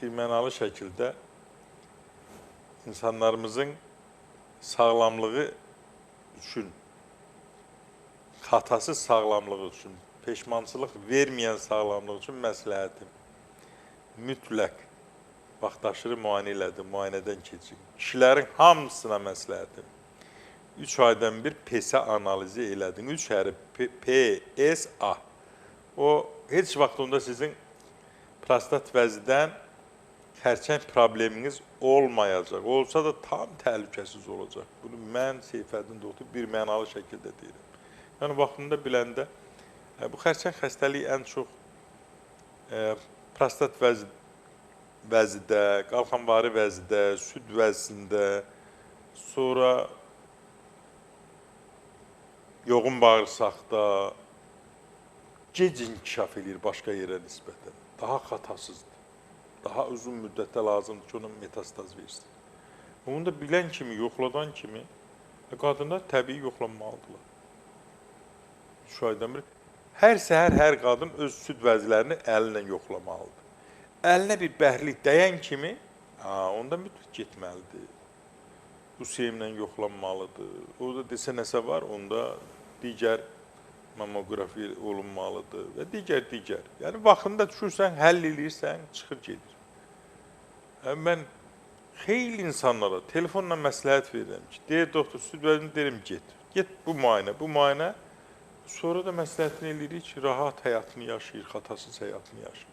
birmənalı şəkildə insanlarımızın sağlamlığı üçün, xatasız sağlamlığı üçün, peşmançılıq verməyən sağlamlıq üçün məsləhətim. Mütləq vaxtaşırı müayinə elədim, müayinədən keçin. Kişilərin hamısına məsləhətim. 3 aydan bir PSA analizi elədin. 3 hərf PSA. O, heç vaxt onda sizin prostat vəzidən xərçəng probleminiz olmayacaq. Olsa da tam təhlükəsiz olacaq. Bunu mən Seyfəddin doktor birmənalı şəkildə deyirəm. Yəni, vaxtında biləndə, bu xərçəng xəstəliyi ən çox prostat vəzidə, qalxanvari vəzidə, süd vəzində, sonra yoğun bağırsaqda gec inkişaf edir başqa yerə nisbətən. Daha xatasızdır. Daha uzun müddətdə lazımdır ki, ona metastaz versin. Onu da bilən kimi, yoxladan kimi qadınlar təbii yoxlanmalıdırlar. 3 aydan bir. Hər səhər hər qadın öz süd vəzlərini əlinlə yoxlamalıdır. Əlinə bir bəhrilik dəyən kimi, onda mütləq getməlidir. Bu seyimlə yoxlanmalıdır. Orada desə nəsə var, onda digər mamografi olunmalıdır və digər. Yəni, vaxtında düşürsən, həll edirsən, çıxır gedir. Mən xeyli insanlara telefonla məsləhət verirəm ki, deyir, doktor, süd vəzini deyirəm, get bu müayinə. Sonra da məsləhətini eləyirik ki, rahat həyatını yaşayır, xatasız həyatını yaşayır.